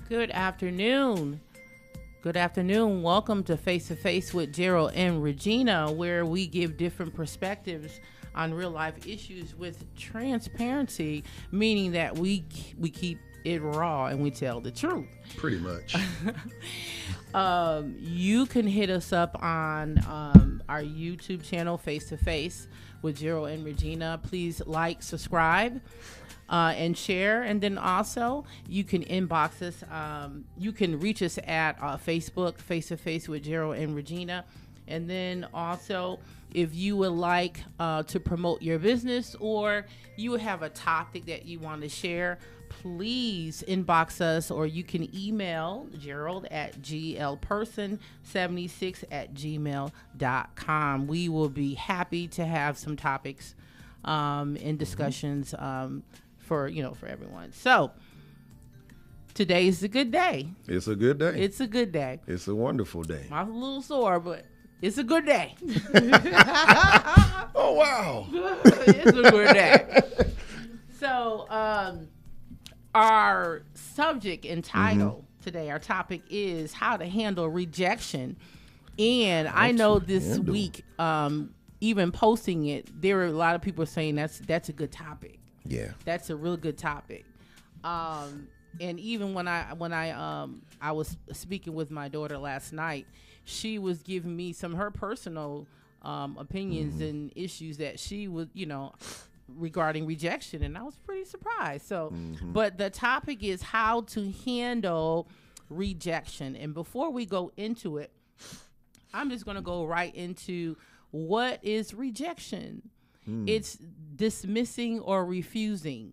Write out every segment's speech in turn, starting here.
Good afternoon. Good afternoon. Welcome to Face with Gerald and Regina, where we give different perspectives on real life issues with transparency, meaning that we keep it raw and we tell the truth. Pretty much. You can hit us up on our YouTube channel, Face with Gerald and Regina. Please like, subscribe, and share. And then also you can inbox us. You can reach us at Facebook, Face with Gerald and Regina. And then also, if you would like to promote your business or you have a topic that you want to share, please inbox us, or you can email Gerald at glperson76@gmail.com. We will be happy to have some topics and discussions for everyone. So today is a good day. It's a good day. It's a good day. It's a wonderful day. I'm a little sore, but it's a good day. Oh, wow. It's a good day. So, our subject and title today, our topic is how to handle rejection. And I know this week, even posting it, there were a lot of people saying that's a good topic. Yeah. That's a really good topic. And even when I was speaking with my daughter last night, she was giving me some of her personal opinions and issues that she was, regarding rejection, and I was pretty surprised. So, but the topic is how to handle rejection. And before we go into it, I'm just going to go right into what is rejection. It's dismissing or refusing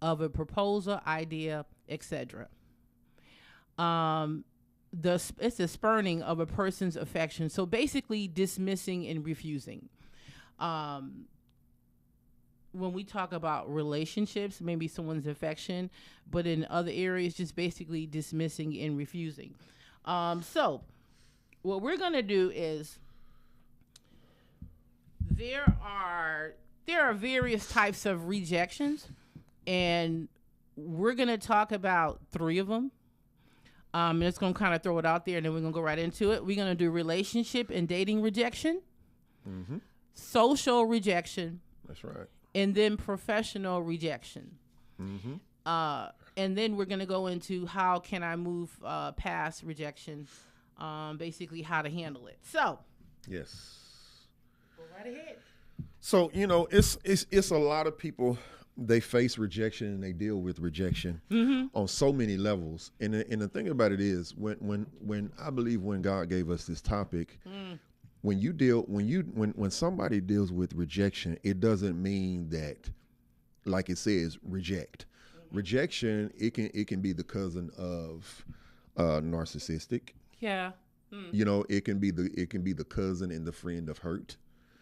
of a proposal, idea, etc. It's a spurning of a person's affection. So basically dismissing and refusing. When we talk about relationships, maybe someone's affection, but in other areas, just basically dismissing and refusing. So what we're going to do is there are various types of rejections, and we're going to talk about 3 of them. It's going to kind of throw it out there, and then we're going to go right into it. We're going to do relationship and dating rejection, social rejection. That's right. And then professional rejection. And then we're going to go into how can I move past rejection, basically how to handle it. So. Yes. Go right ahead. So, it's a lot of people, they face rejection and they deal with rejection on so many levels. And the thing about it is when I believe when God gave us this topic, when somebody deals with rejection, it doesn't mean that, like it says, reject. Rejection, it can be the cousin of narcissistic. Yeah. It can be the cousin and the friend of hurt.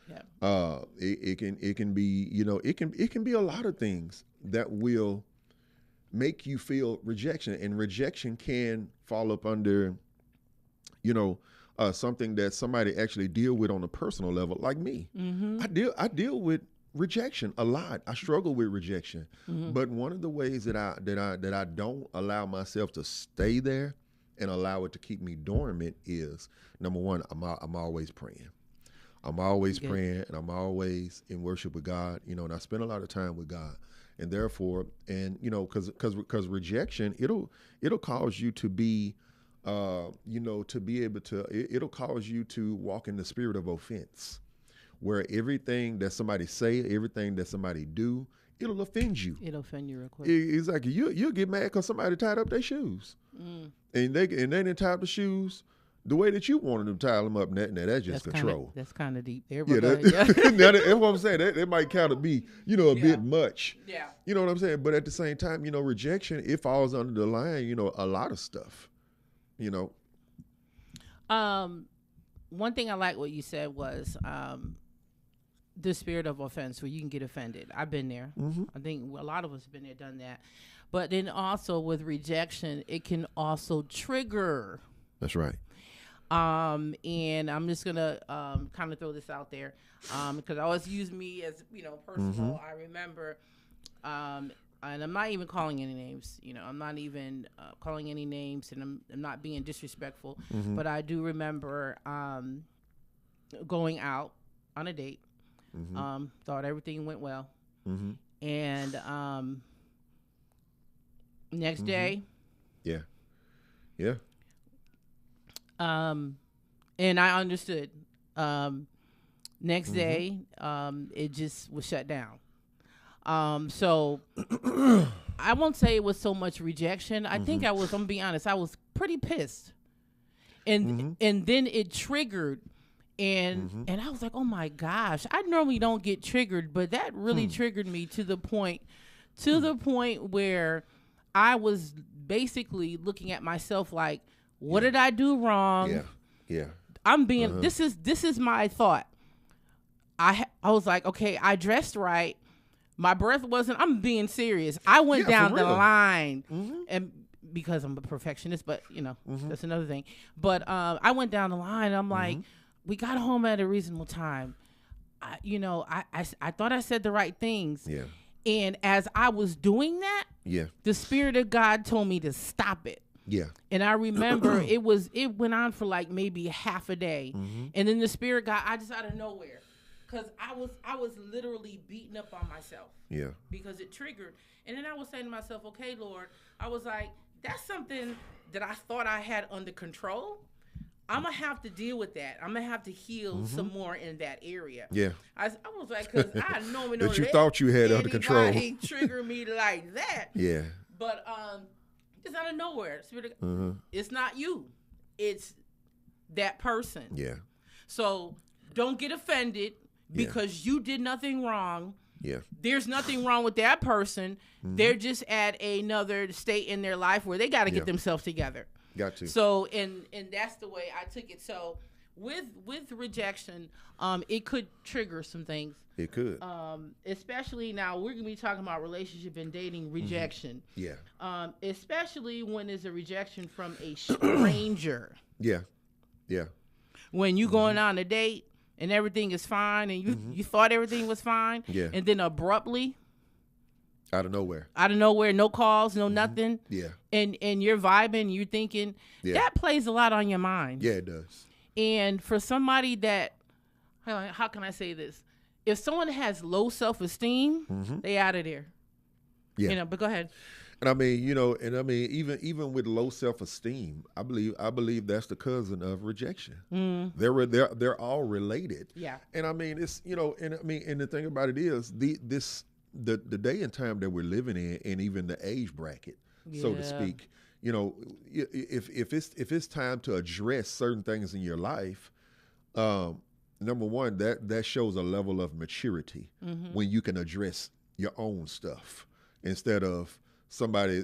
Yeah. It can be, it can be a lot of things that will make you feel rejection, and rejection can fall up under, something that somebody actually deal with on a personal level, like me. I deal with rejection a lot. I struggle with rejection, but one of the ways that I don't allow myself to stay there and allow it to keep me dormant is, number one, I'm always praying. I'm always praying, and I'm always in worship with God. And I spend a lot of time with God, and therefore, because rejection, it'll cause you to be. To be able to, it'll cause you to walk in the spirit of offense, where everything that somebody say, everything that somebody do, it'll offend you. It'll offend you real quick. Exactly. You'll get mad because somebody tied up their shoes, and they didn't tie up the shoes the way that you wanted them to tie them up. Now that's just control. That's kind of deep there. That's what I'm saying. That might kind of be, a bit much. Yeah. You know what I'm saying? But at the same time, rejection, it falls under the line, a lot of stuff. One thing I like what you said was the spirit of offense, where you can get offended. I've been there. I think a lot of us have been there, done that. But then also with rejection, it can also trigger. That's right. And I'm just gonna kind of throw this out there because I always use me as personal. I remember and I'm not even calling any names. You know, I'm not even calling any names, and I'm not being disrespectful. Mm-hmm. But I do remember going out on a date. Mm-hmm. Thought everything went well, Mm-hmm. and next Mm-hmm. day, Yeah. Yeah. and I understood. Next Mm-hmm. day, it just was shut down. So I won't say it was so much rejection. I think I'm gonna be honest, I was pretty pissed. And then it triggered, and I was like, oh my gosh, I normally don't get triggered, but that really triggered me to the point where I was basically looking at myself like, what did I do wrong? Yeah. Yeah. I'm being this is my thought. I was like, okay, I dressed right. My breath wasn't. I'm being serious. I went Yeah, down for the real. line, and because I'm a perfectionist, but you know that's another thing. But I went down the line. I'm like, we got home at a reasonable time. I thought I said the right things. Yeah. And as I was doing that, Yeah. the Spirit of God told me to stop it. Yeah. And I remember it went on for like maybe half a day, and then the Spirit got I just out of nowhere, because I was literally beating up on myself. Yeah. Because it triggered, and then I was saying to myself, okay, Lord, I was like, that's something that I thought I had under control. I'm gonna have to deal with that. I'm gonna have to heal some more in that area. Yeah. I was like, because I normally don't That you let thought you had under control. anybody trigger me like that. Yeah. But it's out of nowhere. It's not you. It's that person. Yeah. So don't get offended because you did nothing wrong. Yeah. There's nothing wrong with that person. They're just at another state in their life where they got to get themselves together. Got to. So and that's the way I took it. So with rejection, it could trigger some things. It could. Especially now we're gonna be talking about relationship and dating rejection. Yeah. Especially when it's a rejection from a stranger. Yeah. Yeah. When you going on a date and everything is fine, and you thought everything was fine, Yeah. and then abruptly, Out of nowhere. no calls, no nothing, Yeah. and you're vibing, you're thinking, Yeah. that plays a lot on your mind. Yeah, it does. And for somebody that, how can I say this? If someone has low self-esteem, they out of there. Yeah. You know, but go ahead. And I mean, even with low self-esteem, I believe that's the cousin of rejection. They're all related. Yeah. And I mean, it's and the thing about it is the day and time that we're living in, and even the age bracket, so to Yeah. speak. If it's time to address certain things in your life, number one, that shows a level of maturity when you can address your own stuff instead of somebody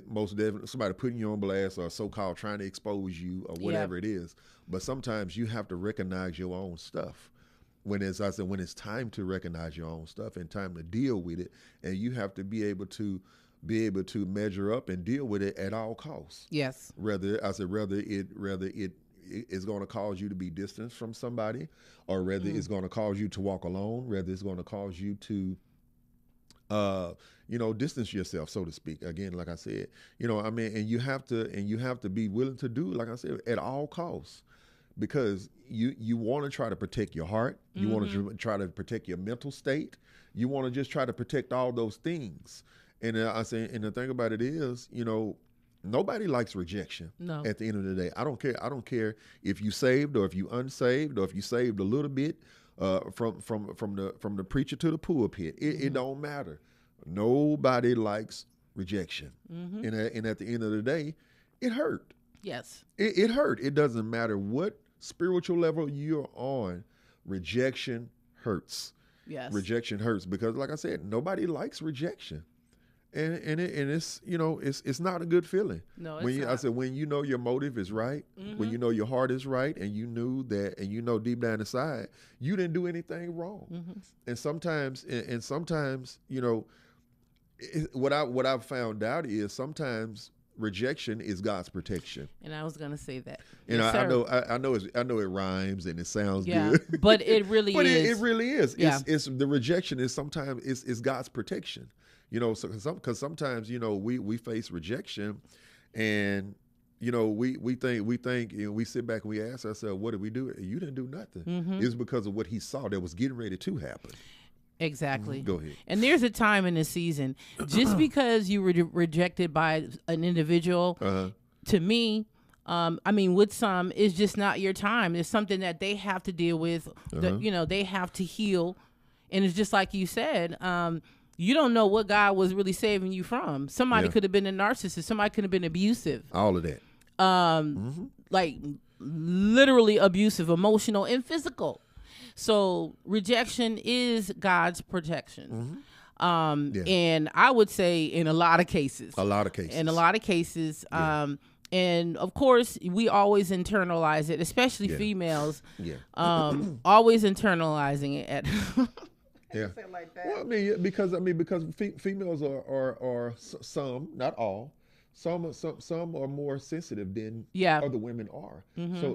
putting you on blast or so-called trying to expose you or whatever it is. But sometimes you have to recognize your own stuff when it's time to recognize your own stuff and time to deal with it, and you have to be able to measure up and deal with it at all costs. Yes. Whether it is going to cause you to be distanced from somebody, or whether it's going to cause you to walk alone, whether it's going to cause you to distance yourself, so to speak. Again, like I said, and you have to be willing to do, like I said, at all costs, because you want to try to protect your heart. You want to try to protect your mental state. You want to just try to protect all those things. And and the thing about it is, nobody likes rejection. No. At the end of the day, I don't care if you saved or if you unsaved or if you saved a little bit from the preacher to the pulpit. It don't matter. Nobody likes rejection, and at the end of the day, it hurt. Yes. It hurt. It doesn't matter what spiritual level you're on. Rejection hurts. Yes. Rejection hurts because, like I said, nobody likes rejection. And it's it's not a good feeling. No, it's not. I said when your motive is right, when your heart is right, and you knew that, and deep down inside you didn't do anything wrong. And sometimes what I've found out is sometimes rejection is God's protection. And I was gonna say that. And Yes, I sir. know it rhymes and it sounds Yeah, good. but it really But is. it really is. Yeah. It's the rejection is sometimes it's God's protection. You know, so because sometimes, you know, we face rejection, and you know, we think, you know, we sit back and we ask ourselves, what did we do? You didn't do nothing. Mm-hmm. It's because of what he saw that was getting ready to happen. Exactly. Go ahead. And there's a time in the season, just because you were rejected by an individual, to me, I mean, with some, it's just not your time. It's something that they have to deal with, that, you know, they have to heal. And it's just like you said, you don't know what God was really saving you from. Somebody could have been a narcissist. Somebody could have been abusive. All of that. Like literally abusive, emotional and physical. So rejection is God's protection. And I would say in a lot of cases. And of course, we always internalize it, especially females. Always internalizing it. Yeah. Like that. Well, because females are some, not all. Some are more sensitive than other women are.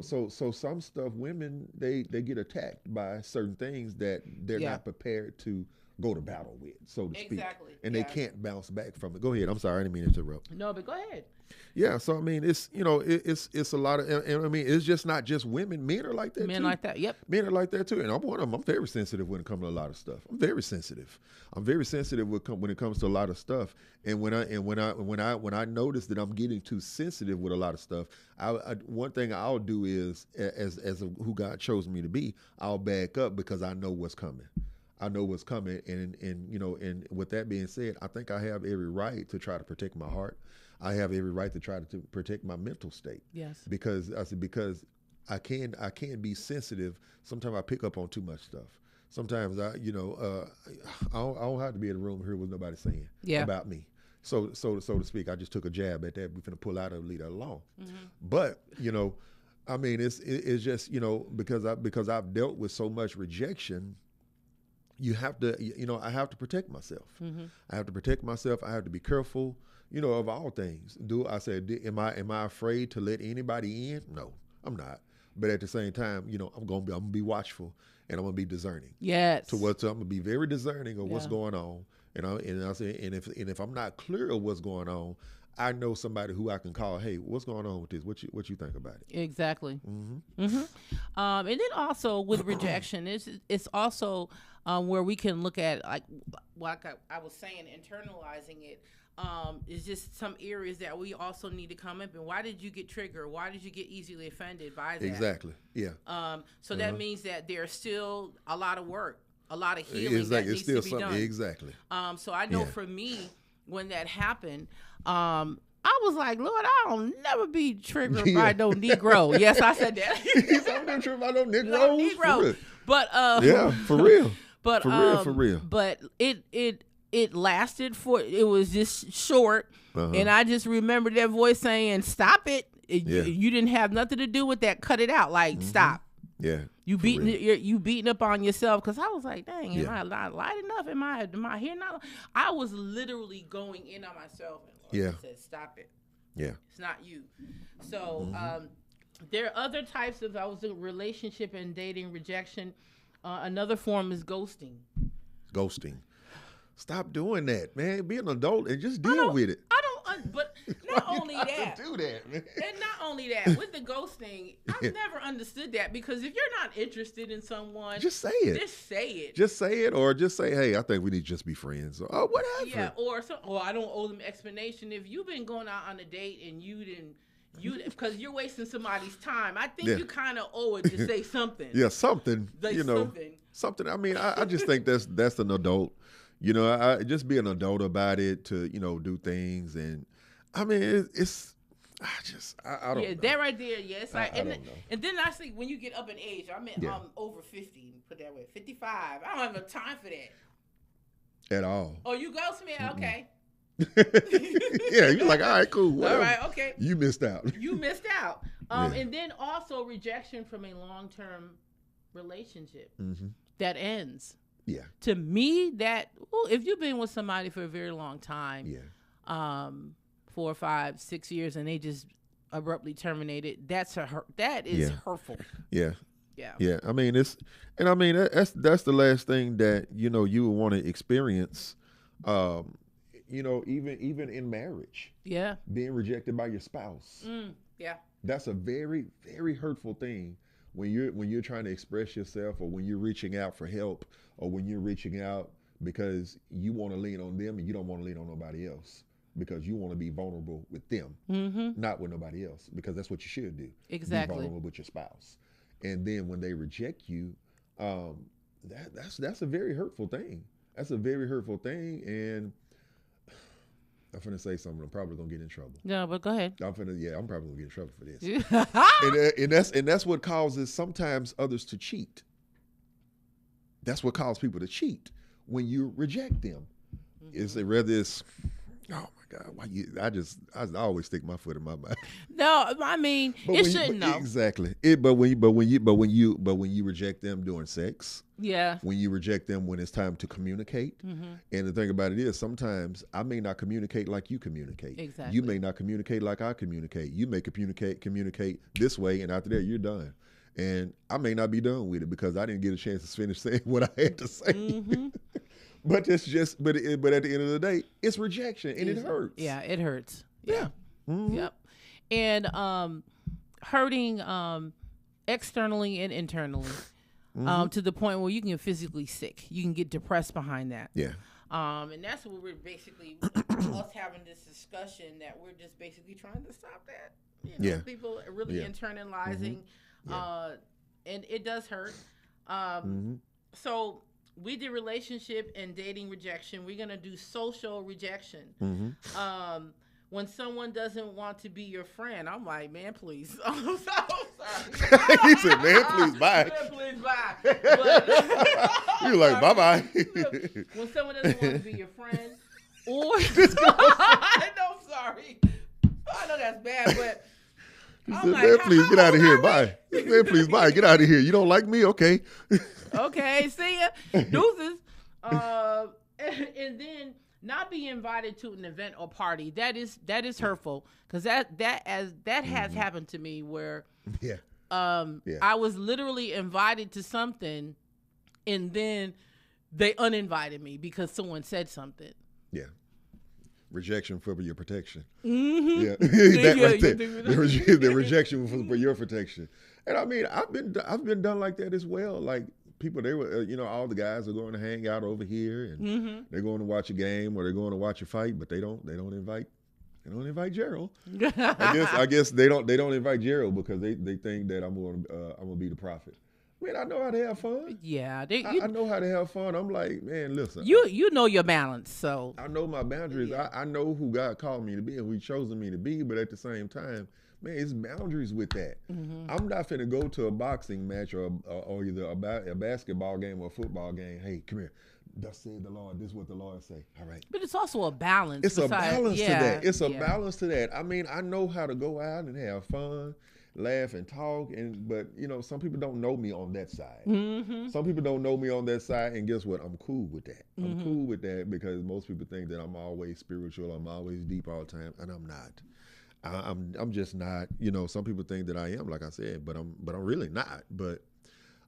So some stuff, women they get attacked by certain things that they're not prepared to go to battle with, so to speak. Exactly. And they can't bounce back from it. Go ahead. I'm sorry, I didn't mean to interrupt. No, but go ahead. Yeah, so I mean, it's, you know, it's a lot of, and I mean, it's just not just women. Men are like that. Men too. like that. Yep. Men are like that too, and I'm one of them. I'm very sensitive when it comes to a lot of stuff. I'm very sensitive when it comes to a lot of stuff. And when I notice that I'm getting too sensitive with a lot of stuff, one thing I'll do is, as who God chose me to be, I'll back up because I know what's coming. I know what's coming, and you know, and with that being said, I think I have every right to try to protect my heart. I have every right to try to protect my mental state. Yes. Because I can be sensitive. Sometimes I pick up on too much stuff. Sometimes I don't have to be in a room here with nobody saying about me. So to speak, I just took a jab at that. We're finna pull out and leave that alone. But you know, I mean, it's just, you know, because I've dealt with so much rejection. You have to, you know, I have to protect myself. I have to protect myself. I have to be careful, you know, of all things. Am I afraid to let anybody in? No, I'm not. But at the same time, you know, I'm gonna be watchful, and I'm gonna be discerning. Yes. I'm gonna be very discerning of what's going on, and if I'm not clear of what's going on, I know somebody who I can call. Hey, what's going on with this? What you think about it? Exactly. And then also with rejection, it's also where we can look at, like I was saying, internalizing it. It's just some areas that we also need to come up. And why did you get triggered? Why did you get easily offended by that? Exactly. Yeah. So that means that there's still a lot of work, a lot of healing that needs to be done. Exactly. So I know for me, when that happened, I was like, Lord, I'll never be triggered by no Negro. Yes, I said that. I'm never triggered by no Negro. For real. But for real. But for real. But it lasted it was just short, and I just remember that voice saying, "Stop it! You didn't have nothing to do with that. Cut it out. Like stop." Yeah. You beating up on yourself, because I was like, dang, am I not light enough? Am I here not? I was literally going in on myself, and Lord said, stop it. Yeah. It's not you. So there are other types of relationship and dating rejection. Another form is ghosting. Stop doing that, man. Be an adult and just deal with it. But not only that. Do that, man. And not only that, with the ghosting, I've never understood that, because if you're not interested in someone, just say it. Just say it, or just say, hey, I think we need to just be friends. Or whatever. Yeah, or I don't owe them explanation. If you've been going out on a date and because you're wasting somebody's time, I think you kind of owe it to say something. Yeah, something. Like, you know, something. I mean, I just think that's an adult. You know, I just be an adult about it, to, you know, do things. And I mean, I don't know. Yeah, that right there, yes. I don't know. And then I see when you get up in age, I'm over 50, put that way, 55. I don't have no time for that. At all. Oh, you ghost me? Okay. Yeah, you're like, all right, cool. Whatever. All right, okay. You missed out. And then also rejection from a long-term relationship that ends. Yeah. To me, if you've been with somebody for a very long time, 4, 5, 6 years and they just abruptly terminated. That is hurtful. Yeah. Yeah. Yeah. I mean, that's the last thing that, you would want to experience, even in marriage. Yeah. Being rejected by your spouse. Yeah. That's a very, very hurtful thing when you're trying to express yourself, or when you're reaching out for help, or when you're reaching out because you want to lean on them and you don't want to lean on nobody else, because you want to be vulnerable with them, not with nobody else, because that's what you should do. Exactly. Be vulnerable with your spouse. And then when they reject you, that's a very hurtful thing. That's a very hurtful thing. And I'm finna say something. I'm probably gonna get in trouble. No, but go ahead. I'm probably gonna get in trouble for this. and that's what causes sometimes others to cheat. That's what causes people to cheat when you reject them. Is it whether it's, oh my God, I always stick my foot in my mouth. No, I mean, it shouldn't know. Exactly. But when you reject them during sex, yeah. When you reject them when it's time to communicate, and the thing about it is, sometimes I may not communicate like you communicate. Exactly. You may not communicate like I communicate. You may communicate this way, and after that, you're done. And I may not be done with it because I didn't get a chance to finish saying what I had to say. But it's just, but at the end of the day, it's rejection, and it hurts. Yeah, it hurts. Yeah. Mm-hmm. Yep. And hurting externally and internally, to the point where you can get physically sick. You can get depressed behind that. Yeah. And that's what we're basically us having this discussion, that we're just basically trying to stop that. People are really internalizing, and it does hurt. So we did relationship and dating rejection. We're gonna do social rejection. When someone doesn't want to be your friend, I'm like, man, please. I'm so sorry. He said, man, please, bye. Man, please, bye. You're like, bye-bye. When someone doesn't want to be your friend, or I know, sorry. I know that's bad, but he said, man, please get out of here. Bye. Man, please, bye. Get out of here. You don't like me? Okay. Okay, see ya. Deuces. And then not be invited to an event or party. That is hurtful, because that has happened to me where I was literally invited to something, and then they uninvited me because someone said something. Yeah. Rejection for your protection. Yeah. That right there. The rejection for your protection. And I mean, I've been done like that as well. Like, people, they were, all the guys are going to hang out over here, and they're going to watch a game, or they're going to watch a fight, but they don't invite Gerald. I guess they don't invite Gerald because they think that I'm gonna be the prophet. Man, I know how to have fun. Yeah, I know how to have fun. I'm like, man, listen. You know your balance, so I know my boundaries. Yeah. I know who God called me to be and who He chosen me to be, but at the same time, man, it's boundaries with that. I'm not finna go to a boxing match or either a basketball game or a football game. Hey, come here. Thus said the Lord. This is what the Lord say. All right. But it's also a balance. It's a balance to that. It's a balance to that. I mean, I know how to go out and have fun, laugh and talk, but some people don't know me on that side. Some people don't know me on that side, and guess what? I'm cool with that. I'm cool with that, because most people think that I'm always spiritual, I'm always deep all the time, and I'm not. I'm just not. Some people think that I am, like I said, but I'm really not. But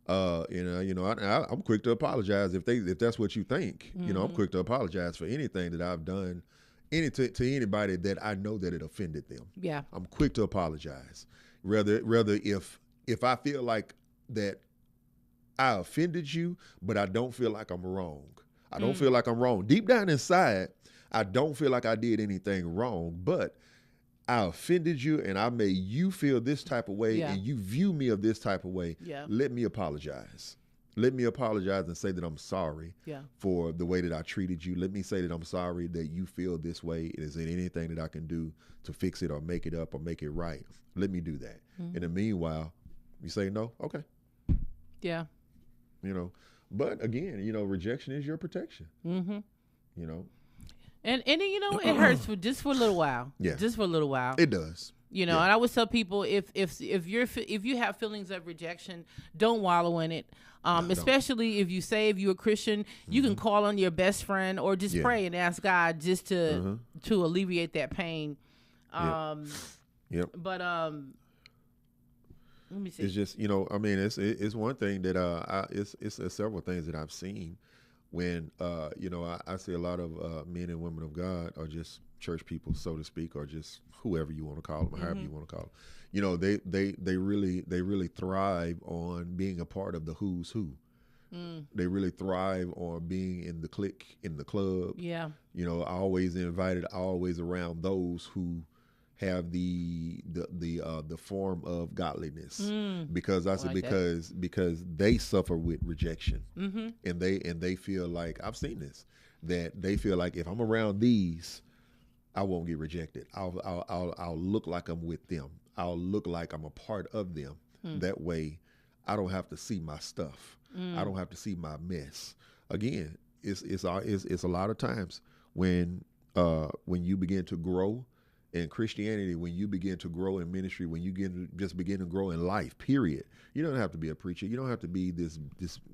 I'm quick to apologize if that's what you think. I'm quick to apologize for anything that I've done, to anybody that I know that it offended them. Yeah, I'm quick to apologize. Rather if I feel like that I offended you, but I don't feel like I'm wrong. I don't feel like I'm wrong. Deep down inside, I don't feel like I did anything wrong, but I offended you and I made you feel this type of way, and you view me of this type of way. Yeah. Let me apologize. Let me apologize and say that I'm sorry for the way that I treated you. Let me say that I'm sorry that you feel this way. Is there anything that I can do to fix it or make it up or make it right? Let me do that. In the meanwhile, you say no? Okay. Yeah. But again, rejection is your protection. And it hurts for a little while. Yeah. Just for a little while. It does. And I always tell people, if you have feelings of rejection, don't wallow in it. Especially if you're a Christian, you can call on your best friend or just pray and ask God just to alleviate that pain. Yep. But let me see. It's just, I mean, it's one thing that it's several things that I've seen when I see a lot of men and women of God, or just church people, so to speak, or just whoever you want to call them, however you want to call them. They really thrive on being a part of the who's who. They really thrive on being in the clique, in the club. Yeah. Always invited, always around those who have the form of godliness, because I said, because they suffer with rejection, and they feel like, I've seen this, that they feel like if I'm around these, I won't get rejected. I'll look like I'm with them. I'll look like I'm a part of them. That way, I don't have to see my stuff. I don't have to see my mess. Again, it's a lot of times when you begin to grow in Christianity, when you begin to grow in ministry, when you begin to grow in life, period. You don't have to be a preacher. You don't have to be this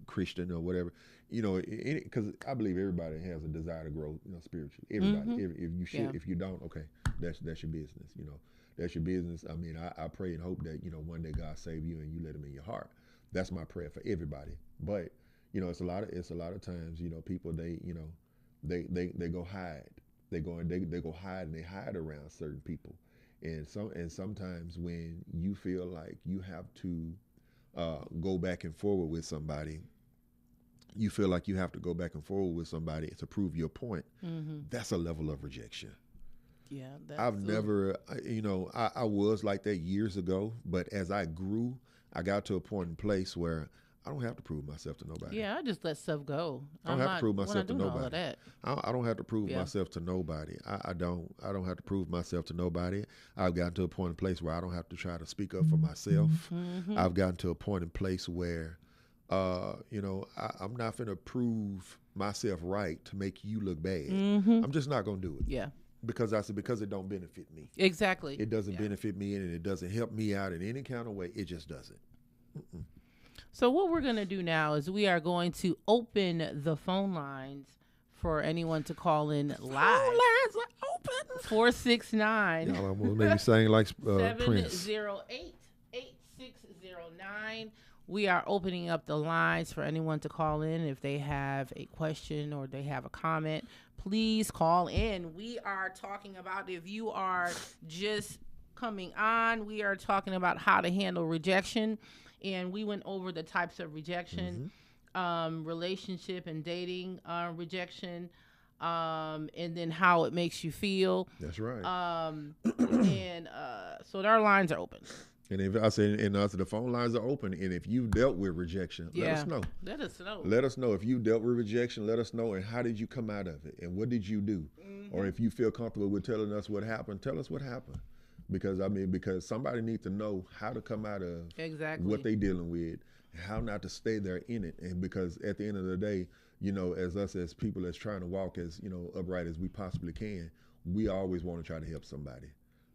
Christian or whatever. Because I believe everybody has a desire to grow, spiritually. Everybody. If you don't, okay, that's your business. That's your business. I mean, I pray and hope that one day God save you and you let Him in your heart. That's my prayer for everybody. But it's a lot of times people they go hide. They go hide, and they hide around certain people, and sometimes when you feel like you have to go back and forward with somebody, you feel like you have to go back and forward with somebody to prove your point. That's a level of rejection. Yeah, I've never, I was like that years ago, but as I grew, I got to a point and place where I don't have to prove myself to nobody. Yeah, I just let stuff go. I don't have to prove myself to nobody. All of that. I don't have to prove myself to nobody. I don't have to prove myself to nobody. I've gotten to a point and place where I don't have to try to speak up for myself. I've gotten to a point and place where, I'm not going to prove myself right to make you look bad. I'm just not going to do it. Yeah. Because it don't benefit me. Exactly. It doesn't benefit me, and it doesn't help me out in any kind of way. It just doesn't. So what we're going to do now is we are going to open the phone lines for anyone to call in live. Phone lines are open. 469. Y'all almost made me sing like Prince. 708-8609. We are opening up the lines for anyone to call in if they have a question or they have a comment. Please call in. We are talking about, if you are just coming on, we are talking about how to handle rejection. And we went over the types of rejection, relationship and dating rejection, and then how it makes you feel. That's right. So our lines are open. And if I say, the phone lines are open, and if you've dealt with rejection, let us know. Let us know. Let us know if you dealt with rejection. Let us know, and how did you come out of it, and what did you do? Or if you feel comfortable with telling us what happened, tell us what happened. Because somebody needs to know how to come out of what they're dealing with, how not to stay there in it. And because at the end of the day, as people that's trying to walk as upright as we possibly can, we always want to try to help somebody.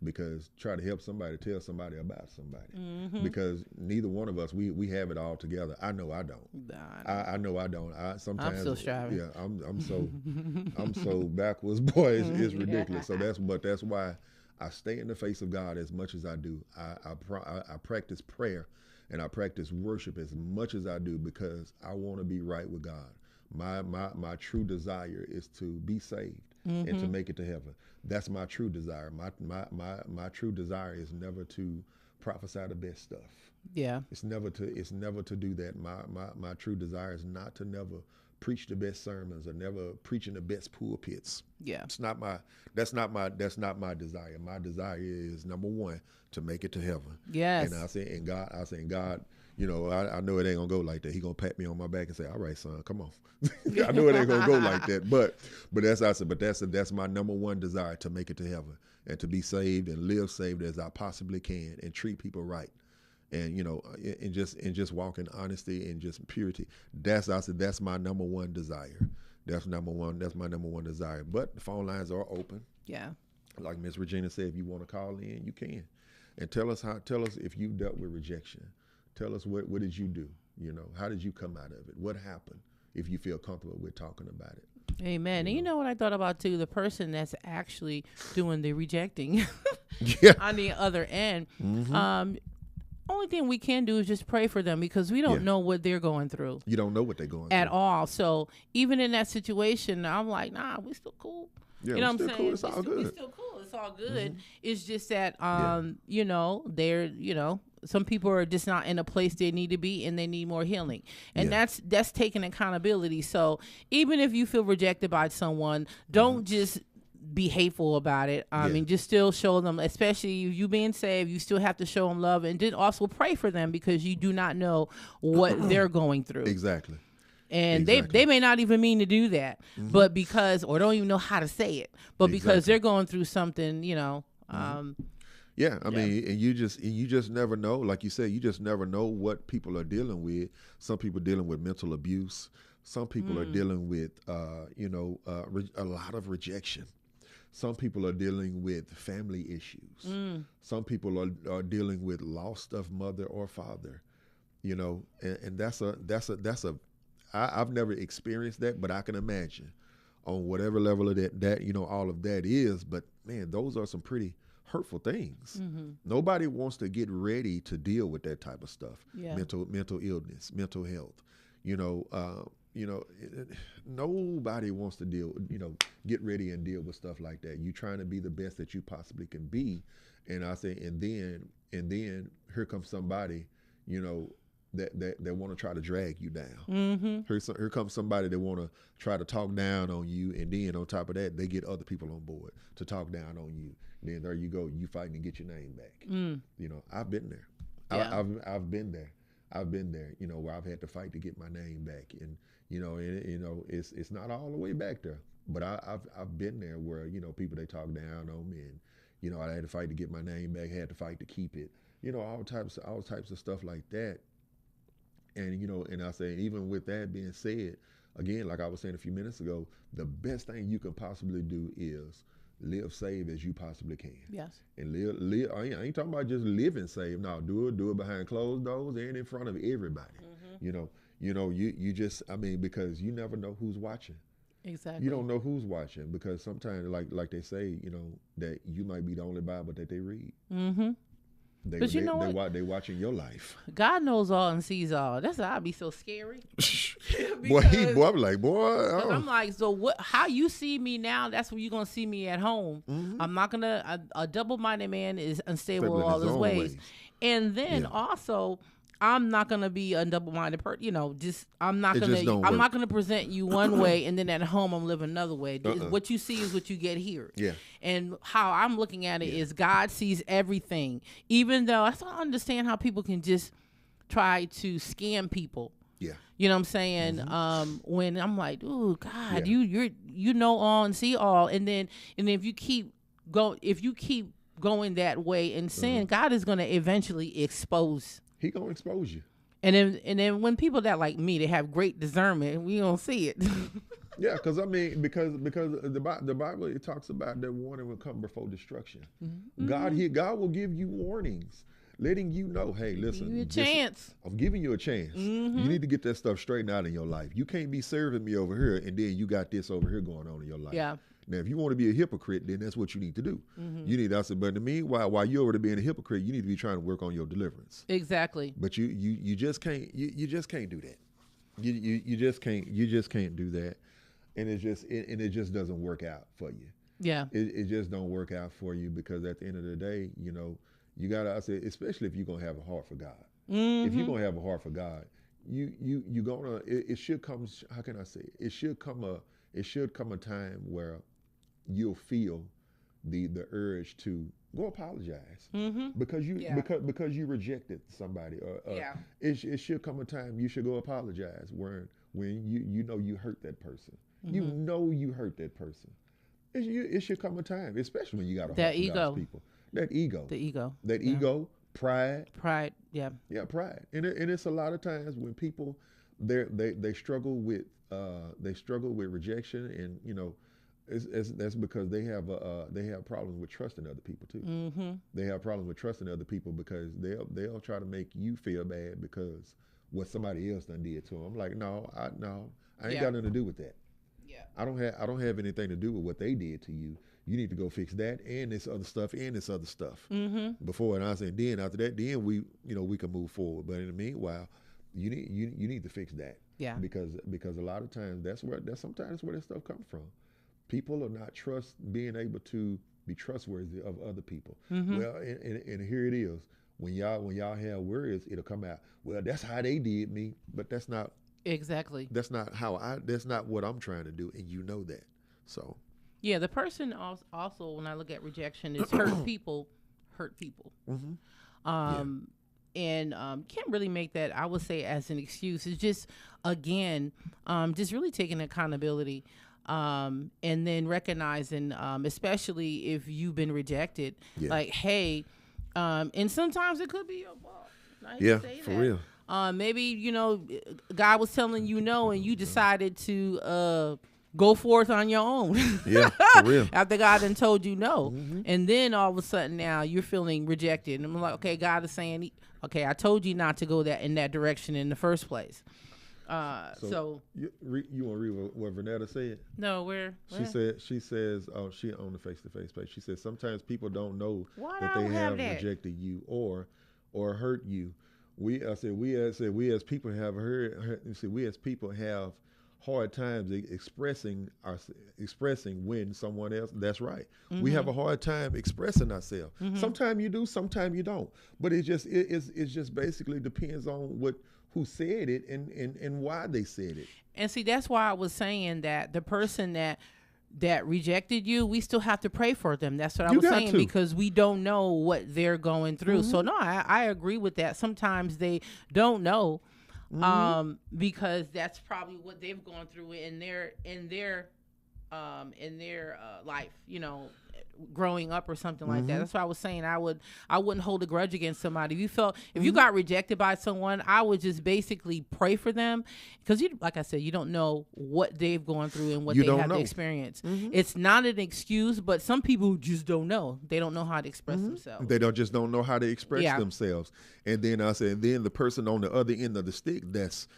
Because try to help somebody, tell somebody about somebody. Because neither one of us, we have it all together. I know I don't. I know I don't. Sometimes I'm still striving. Yeah, I'm so backwards, boy. It's ridiculous. So that's why I stay in the face of God as much as I do. I practice prayer and I practice worship as much as I do, because I want to be right with God. My true desire is to be saved and to make it to heaven. That's my true desire. My true desire is never to prophesy the best stuff. Yeah. It's never to do that. My true desire is not to never preach the best sermons or never preach in the best pulpits. Yeah. That's not my desire. My desire is, number one, to make it to heaven. Yes. And I say, God, I know it ain't gonna go like that. He gonna pat me on my back and say, "All right, son, come on." I know it ain't gonna go like that. But that's my number one desire, to make it to heaven and to be saved and live saved as I possibly can and treat people right. And and just walk in honesty and just purity. That's my number one desire. That's my number one desire. But the phone lines are open. Yeah. Like Miss Regina said, if you want to call in, you can. And tell us if you dealt with rejection. Tell us what did you do? How did you come out of it? What happened? If you feel comfortable with talking about it. Amen. And you know what I thought about too? The person that's actually doing the rejecting. Yeah. on the other end. Mm-hmm. Only thing we can do is just pray for them because we don't Yeah. know what they're going through You don't know what they're going at through. all. So even in that situation, I'm like, nah, we still cool. Yeah, You know we're what I'm still saying? cool. It's all We good. still cool. It's all good. Mhm. It's just that, Yeah. you know, some people are just not in a place they need to be and they need more healing. And Yeah. that's taking accountability. So even if you feel rejected by someone, don't just be hateful about it. I Yeah. mean, just still show them, especially you being saved, you still have to show them love and then also pray for them because you do not know what they're going through. Exactly. And Exactly. they may not even mean to do that, but because, or don't even know how to say it, but because Exactly. they're going through something, you know, Yeah, I mean, and you just never know. Like you said, you just never know what people are dealing with. Some people dealing with mental abuse. Some people are dealing with, a lot of rejection. Some people are dealing with family issues. Some people are dealing with loss of mother or father. You know, and that's a. I've never experienced that, but I can imagine on whatever level of that all of that is. But man, those are some pretty hurtful things. Nobody wants to get ready to deal with that type of stuff. Yeah. Mental illness, mental health. Nobody wants to get ready and deal with stuff like that. You trying to be the best that you possibly can be, and I say, and then here comes somebody, that want to try to drag you down. Here comes somebody that want to try to talk down on you, and then on top of that, they get other people on board to talk down on you. Then there you go, you fighting to get your name back. I've been there. Yeah. I've been there. I've been there. Where I've had to fight to get my name back, and it's not all the way back there, but I've been there where people, they talk down on me, and I had to fight to get my name back. Had to fight to keep it. All types of stuff like that. And and I say, even with that being said, again, like I was saying a few minutes ago, the best thing you can possibly do is live saved as you possibly can. yes. And live. I ain't talking about just living saved. No, do it behind closed doors and in front of everybody. You just, I mean, because you never know who's watching. Exactly. You don't know who's watching, because sometimes, like they say, that you might be the only Bible that they read. But you know what? They watching your life. God knows all and sees all. That's why I'd be so scary. Boy, I'm like, boy. I'm like, so what? How you see me now? That's where you're gonna see me at home. I'm not gonna. A double-minded man is unstable in all his ways. And then also, I'm not gonna be a double-minded person. I'm not gonna present you one way and then at home I'm living another way. What you see is what you get here. Yeah. And how I'm looking at it is God sees everything. Even though I don't understand how people can just try to scam people. Yeah. You know what I'm saying? When I'm like, ooh, God, Yeah. you know all and see all, and then if you keep going that way in sin, God is gonna eventually expose. He gonna expose you. And then when people that like me, they have great discernment, we don't see it. Yeah, because I mean, because the Bible, it talks about that warning will come before destruction. God will give you warnings, letting you know, hey, listen, Give you a chance. I'm giving you a chance. You need to get that stuff straightened out in your life. You can't be serving me over here and then you got this over here going on in your life. Yeah. Now, if you want to be a hypocrite, then that's what you need to do. You need, I said, but in the meanwhile, while you're over there being a hypocrite, you need to be trying to work on your deliverance. Exactly. But you just can't you just can't do that. You just can't do that, and it just doesn't work out for you. Yeah. It just don't work out for you, because at the end of the day, you gotta, I say, especially if you're gonna have a heart for God. If you're gonna have a heart for God, you gonna, it should come. How can I say? It should come a time where you'll feel the urge to go apologize, because you rejected somebody, or it should come a time you should go apologize when you hurt that person. You hurt that person. It should come a time, especially when you got a heart for God's people. That ego, pride, yeah, pride, and it's a lot of times when people they struggle with rejection, and that's because they have problems with trusting other people too. They have problems with trusting other people because they'll try to make you feel bad because what somebody else done did to them. I'm like, no, I ain't got nothing to do with that. Yeah. I don't have anything to do with what they did to you. you need to go fix that and this other stuff and this other stuff Mm-hmm. before. And I said, then after that, then we, we can move forward. But in the meanwhile, you need to fix that. Yeah. Because a lot of times sometimes where that stuff comes from. People are not being able to be trustworthy of other people. Mm-hmm. Well, and here it is. When y'all have words, it'll come out. Well, that's how they did me, but that's not Exactly. that's not what I'm trying to do, and you know that. So Yeah, the person also, when I look at rejection, is hurt people. mm-hmm. And can't really make that, I would say, as an excuse. It's just, again, just really taking accountability, and then recognizing, especially if you've been rejected, like, hey, and sometimes it could be your fault. For real. Maybe, God was telling you no, and you decided to go forth on your own. Yeah, for real. After God done told you no. Mm-hmm. And then all of a sudden now you're feeling rejected. And I'm like, okay, God is saying, okay, I told you not to go in that direction in the first place. So you want to read what Vernetta said? No, where? She says, she on the face-to-face page. She says, sometimes people don't know Why that I they don't have that? rejected you or hurt you. We as people have we as people have hard times expressing when someone else. That's right. Mm-hmm. We have a hard time expressing ourselves. Mm-hmm. Sometimes you do, sometimes you don't. But it just basically depends on who said it and why they said it. And see, that's why I was saying that the person that rejected you, we still have to pray for them. That's what I was saying, because we don't know what they're going through. Mm-hmm. So no, I agree with that. Sometimes they don't know, because that's probably what they've gone through in their life, growing up or something like that. That's why I was saying I wouldn't hold a grudge against somebody. If you got rejected by someone, I would just basically pray for them, because like I said, you don't know what they've gone through and what they have to experience. It's not an excuse, but some people just don't know. They don't know how to express themselves. They don't know how to express themselves. And then I said, then the person on the other end of the stick that's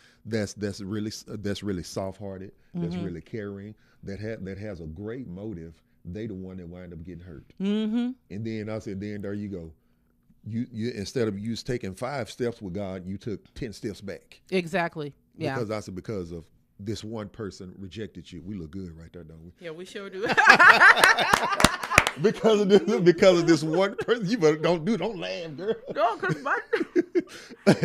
really soft-hearted, that's really caring, that has a great motive. They the one that wind up getting hurt. Mm-hmm. And then I said, then there you go. You instead of you taking 5 steps with God, you took 10 steps back. Exactly. Yeah. Because I said, because of this one person rejected you. We look good right there, don't we? Yeah, we sure do. because of this one person. You better don't laugh, girl. Don't, cause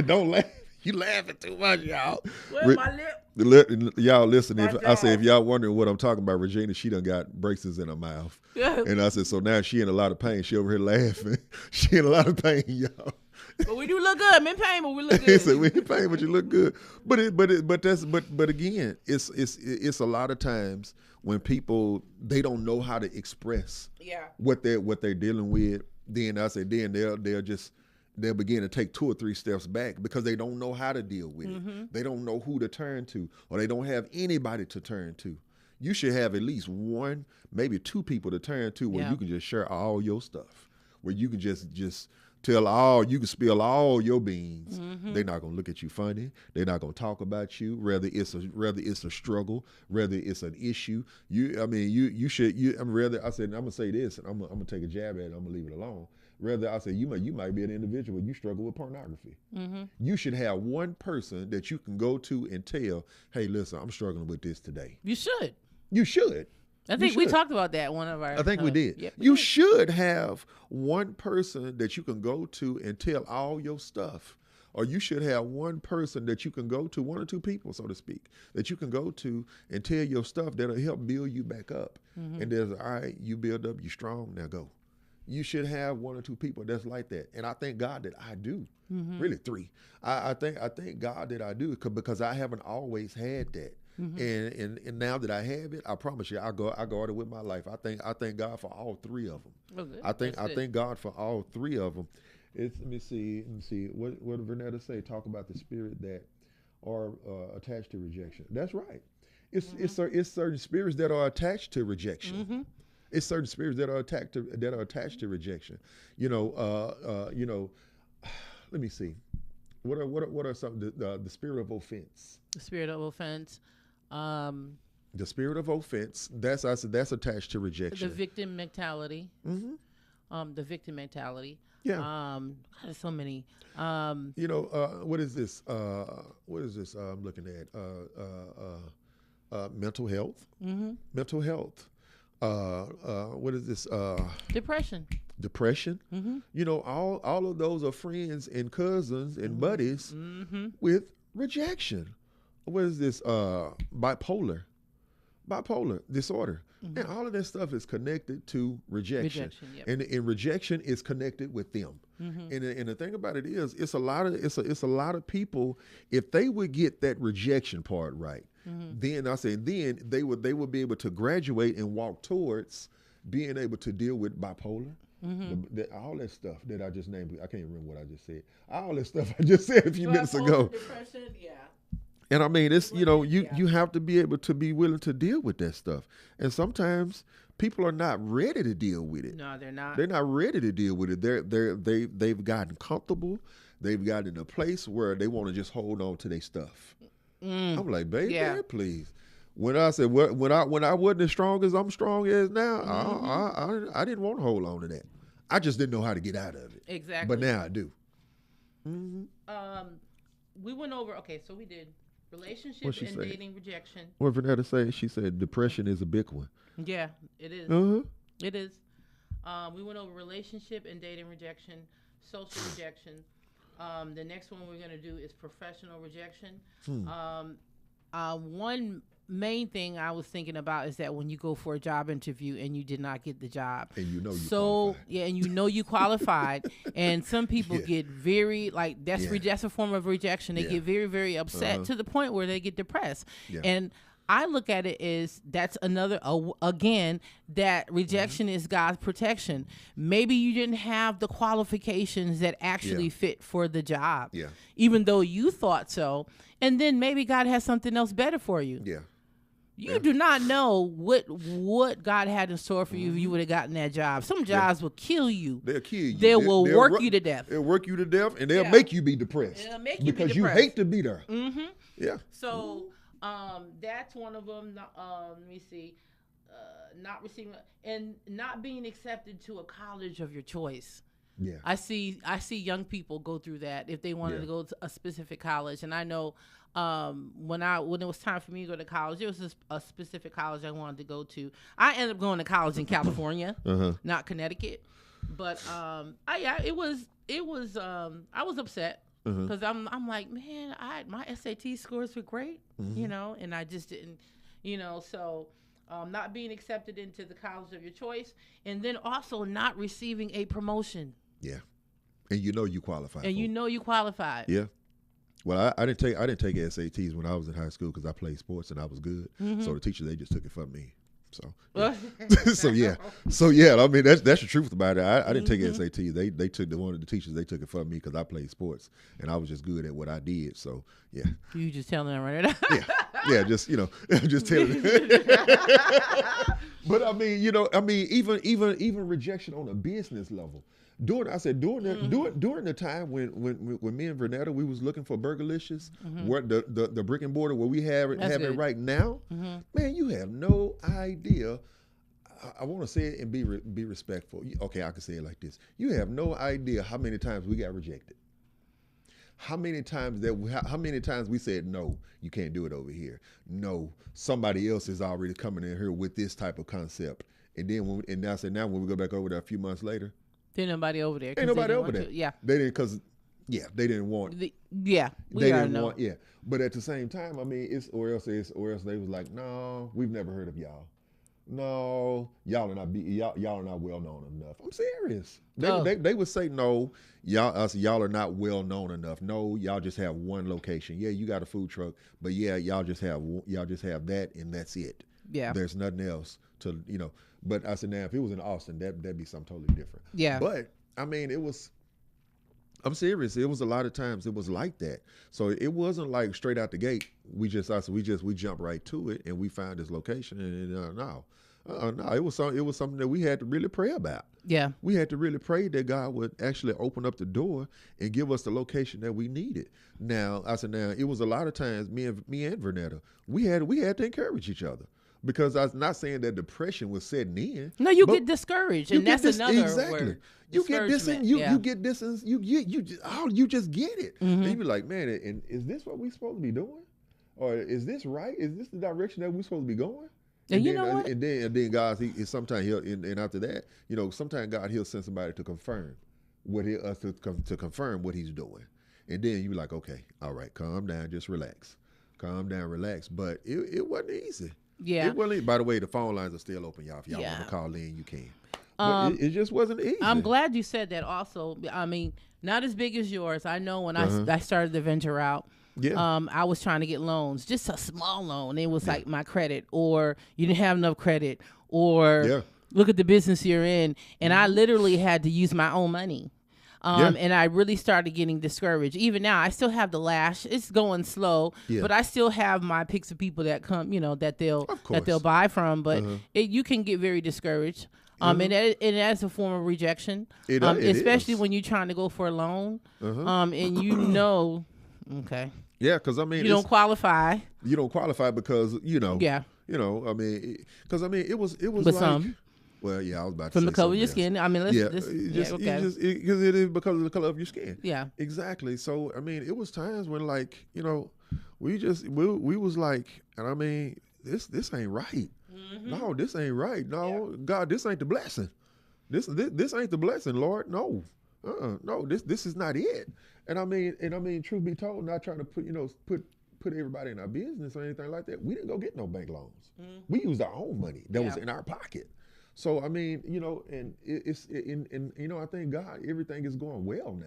don't laugh. You laughing too much, y'all. Where's my lip? Y'all listen. If y'all wondering what I'm talking about, Regina, she done got braces in her mouth. And I said, so now she in a lot of pain. She over here laughing. She in a lot of pain, y'all. But we do look good. I'm in pain, but we look good. He said, we in pain, but you look good. But again, it's a lot of times when people, they don't know how to express what they're dealing with. Then I said, then they'll begin to take 2 or 3 steps back because they don't know how to deal with it. They don't know who to turn to, or they don't have anybody to turn to. You should have at least 1, maybe 2 people to turn to where you can just share all your stuff, where you can just you can spill all your beans. They're not gonna look at you funny. They're not gonna talk about you. Whether it's a struggle, whether it's an issue. You should. I said, I'm gonna say this, and I'm gonna take a jab at it. I'm gonna leave it alone. Rather, I say you might be an individual, you struggle with pornography. You should have 1 person that you can go to and tell, hey, listen, I'm struggling with this today. You should. You should. I think we talked about that one of our. I think we did. Yep, you should have 1 person that you can go to and tell all your stuff. Or you should have 1 person that you can go to, 1 or 2 people, so to speak, that you can go to and tell your stuff that'll help build you back up. And there's, all right, you build up, you strong, now go. You should have 1 or 2 people that's like that. And I thank God that I do. Really 3. I thank God that I do, because I haven't always had that. And now that I have it, I promise you, I guard it with my life. I thank God for all 3 of them. Okay. I thank God for all 3 of them. Let me see. What did Vernetta say? Talk about the spirit that are attached to rejection. That's right. It's certain spirits that are attached to rejection. It's certain spirits that are attached to rejection. Let me see. What are some the spirit of offense? The spirit of offense. The spirit of offense. That's I said that's attached to rejection. The victim mentality. Mm-hmm. The victim mentality. Yeah. God, there's so many. What is this? What is this? I'm looking at mental health. Mm-hmm. Mental health. What is this? Depression. Depression. Mm-hmm. All of those are friends and cousins and buddies Mm-hmm. with rejection. What is this? Bipolar disorder. Mm-hmm. And all of that stuff is connected to rejection. Yep. And rejection is connected with them. Mm-hmm. And the thing about it is, it's a lot of people. If they would get that rejection part right, Mm-hmm. then they would be able to graduate and walk towards being able to deal with bipolar. Mm-hmm. All that stuff that I just named. I can't remember what I just said. All that stuff I just said a few minutes ago. Depression, yeah. And I mean, it's Yeah. you have to be able to be willing to deal with that stuff. And sometimes people are not ready to deal with it. No, they're not. They're not ready to deal with it. They've gotten comfortable. They've gotten in a place where they want to just hold on to their stuff. I'm like, baby, Yeah. please. When I said when I wasn't as strong as I'm strong as now, I didn't want to hold on to that. I just didn't know how to get out of it. Exactly. But now I do. Mm-hmm. We went over. Okay, so we did relationship What'd she and say? dating rejection. What Vanetta said? She said depression is a big one. Yeah, it is. Uh-huh. It is. We went over relationship and dating rejection, social rejection. The next one we're going to do is professional rejection. One main thing I was thinking about is that when you go for a job interview and you did not get the job, And you qualified. and you qualified, and some people get very that's a form of rejection. They Yeah. get very, very upset to the point where they get depressed. Yeah. And I look at it as that's another, again, that rejection is God's protection. Maybe you didn't have the qualifications that actually fit for the job, Yeah. even though you thought so. And then maybe God has something else better for you. Yeah. You do not know what God had in store for you if you would have gotten that job. Some jobs will kill you. They'll kill you. They will they'll work you to death. They'll work you to death, and they'll Yeah. make you be depressed. They'll make you be because depressed. you hate to be there. Mm-hmm. Yeah. So that's one of them. Let me see. Not receiving and not being accepted to a college of your choice. Yeah. I see young people go through that if they wanted to go to a specific college. And I know when it was time for me to go to college, there was a specific college I wanted to go to. I ended up going to college in California, not Connecticut. But it was I was upset because I'm like, man, my SAT scores were great, and I just didn't, so. Not being accepted into the college of your choice, and then also not receiving a promotion. Yeah. And you qualified. And you qualified. Yeah. Well, I didn't take SATs when I was in high school because I played sports and I was good. So the teacher, they just took it from me. So yeah. so yeah. I mean that's the truth about it. I didn't take SATs. They took one of the teachers. They took it from me because I played sports and I was just good at what I did. So yeah. You just telling them right now. Yeah. Just just telling. But I mean even rejection on a business level. During the time when me and Vernetta, we was looking for Burgerlicious, where the brick and mortar where we have it right now, man, you have no idea. I want to say it and be respectful. Okay, I can say it like this: you have no idea how many times we got rejected. How many times we said no, you can't do it over here. No, somebody else is already coming in here with this type of concept, and then now when we go back over there a few months later. There's nobody over there. Ain't nobody over there. Yeah. They didn't they didn't want. We they didn't know. want. Yeah. But at the same time, I mean, or else they was like, no, we've never heard of y'all. No, y'all are not well known enough. I'm serious. They would say no, y'all are not well known enough. No, y'all just have one location. Yeah, you got a food truck, but yeah, y'all just have that and that's it. Yeah. There's nothing else to But I said, now if it was in Austin, that'd be something totally different. Yeah. But I mean, I'm serious. It was a lot of times it was like that. So it wasn't like straight out the gate. We jumped right to it and we found this location and no, it was something that we had to really pray about. Yeah. We had to really pray that God would actually open up the door and give us the location that we needed. Now, it was a lot of times me and Vernetta, we had to encourage each other. because I was not saying that depression was setting in. No, you get discouraged, and that's another exactly. word. You get Discouragement, you get distance. You just get it. And you be like, man, and is this what we supposed to be doing, or is this right? Is this the direction that we supposed to be going? And you know what? And then God, sometimes and after that, sometimes God he'll send somebody to confirm to confirm what He's doing, and then you be like, okay, all right, calm down, just relax, calm down, relax. But it wasn't easy. Yeah. It wasn't. By the way, the phone lines are still open, y'all. If y'all want to call in, you can. But it just wasn't easy. I'm glad you said that. Also, I mean, not as big as yours. I know when I started the venture out. Yeah. I was trying to get loans, just a small loan. It was like my credit, or you didn't have enough credit, or look at the business you're in. And I literally had to use my own money. And I really started getting discouraged. Even now, I still have the lash. It's going slow, but I still have my picks of people that come, that they'll buy from. But you can get very discouraged. And that's a form of rejection, especially when you're trying to go for a loan, and okay. Yeah, because I mean, you don't qualify. You don't qualify because Yeah. I mean, because I mean, it was But like. some. Well, yeah, I was about to from say the color of your else. skin. I mean, because it is because of the color of your skin. Yeah. Exactly. So I mean, it was times when like we was like, and I mean, this ain't right. No, this ain't right. No, God, this ain't the blessing. This ain't the blessing, Lord. No, no, this is not it. And I mean, truth be told, not trying to put everybody in our business or anything like that. We didn't go get no bank loans. We used our own money that was in our pocket. So I mean, and I thank God everything is going well now.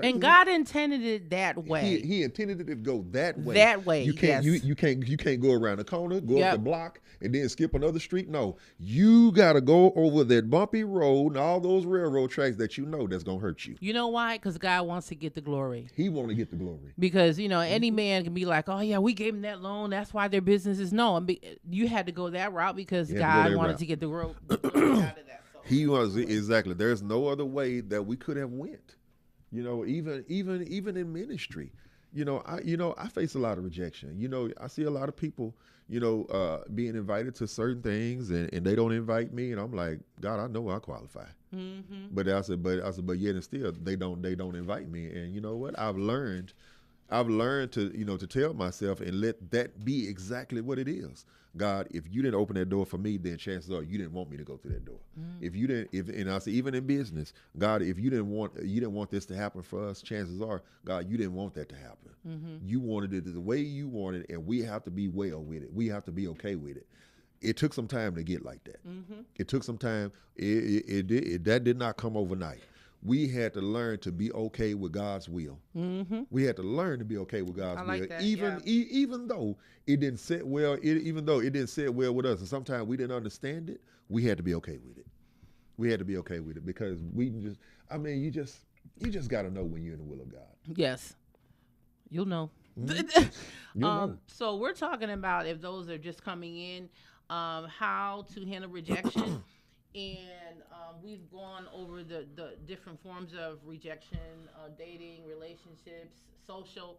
And God intended it that way. He intended it to go that way. That way. You can't you can't go around the corner, go up the block, and then skip another street. No, you got to go over that bumpy road and all those railroad tracks that that's gonna hurt you. You know why? Because God wants to get the glory. He want to get the glory. Because any man can be like, oh yeah, we gave him that loan. That's why their business is you had to go that route because God wanted to get the glory out of that. So. He was exactly. There's no other way that we could have went. Even in ministry, I face a lot of rejection. I see a lot of people, being invited to certain things and they don't invite me. And I'm like, God, I know I qualify. But I said, but yet and still they don't invite me. And you know what? I've learned to, to tell myself and let that be exactly what it is. God, if you didn't open that door for me, then chances are you didn't want me to go through that door. And I say, even in business, God, if you didn't want this to happen for us, chances are, God, you didn't want that to happen. You wanted it the way you wanted it, and we have to be well with it. We have to be okay with it. It took some time to get like that. It took some time. That did not come overnight. We had to learn to be okay with God's will. We had to learn to be okay with God's will, that, even though it didn't sit well. Even though it didn't sit well with us, and sometimes we didn't understand it. We had to be okay with it. We had to be okay with it because you just got to know when you're in the will of God. Yes, you'll know. You'll know. So we're talking about, if those are just coming in, how to handle rejection. And we've gone over the different forms of rejection, dating, relationships, social,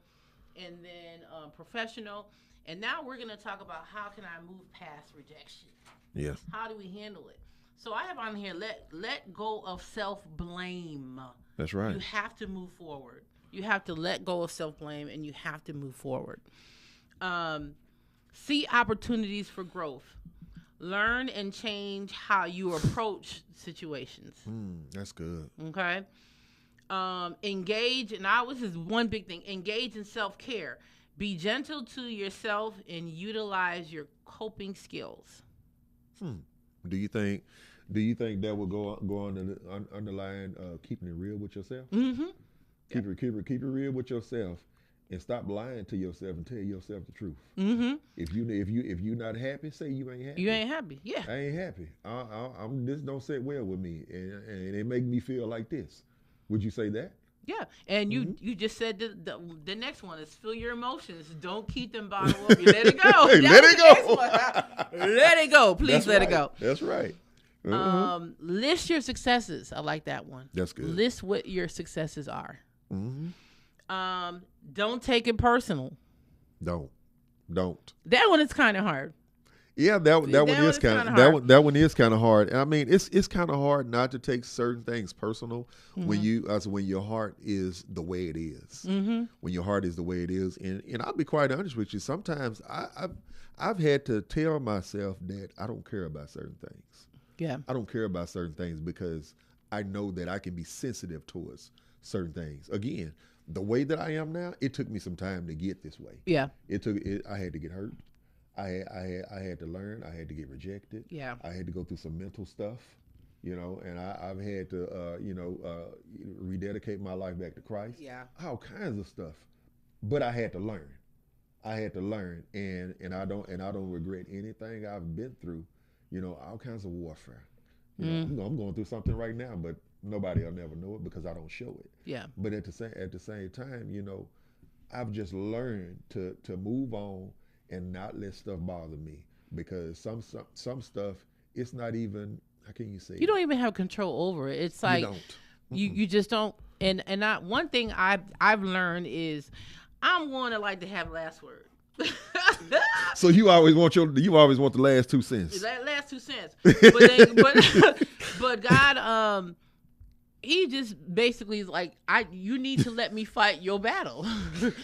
and then professional. And now we're going to talk about how can I move past rejection? Yes. How do we handle it? So I have on here, let go of self-blame. That's right. You have to move forward. You have to let go of self-blame, and you have to move forward. See opportunities for growth. Learn and change how you approach situations. That's good. Okay. Engage, and this is one big thing. Engage in self-care. Be gentle to yourself and utilize your coping skills. Do you think that will go on the underline keeping it real with yourself? Keep it real with yourself. And stop lying to yourself and tell yourself the truth. If you not happy, say you ain't happy. You ain't happy. Yeah. I ain't happy. I'm this don't sit well with me, and it make me feel like this. Would you say that? Yeah. And you just said the next one is feel your emotions. Don't keep them bottled up. You let it go. Hey, let it go. Let it go. Please let it go. That's right. List your successes. I like that one. That's good. List what your successes are. Don't take it personal. Don't. That one is kind of hard. Yeah, that one is kind of that one is kind of hard. I mean, it's kind of hard not to take certain things personal when your heart is the way it is. When your heart is the way it is, and I'll be quite honest with you. Sometimes I've had to tell myself that I don't care about certain things. Yeah, I don't care about certain things because I know that I can be sensitive towards certain things. Again, the way that I am now, it took me some time to get this way. Yeah, I had to get hurt. I had to learn. I had to get rejected. Yeah, I had to go through some mental stuff, and I've had to, rededicate my life back to Christ. Yeah, all kinds of stuff. But I had to learn. And I don't regret anything I've been through. All kinds of warfare. I'm going through something right now, but nobody will never know it because I don't show it. Yeah. But at the same time, I've just learned to move on and not let stuff bother me, because some stuff, it's not even, how can you say you don't even have control over it. It's like you just don't. And one thing I've learned is I'm one that like to have last word. So you always want the last 2 cents. Last 2 cents. But God, he just basically is like, you need to let me fight your battle.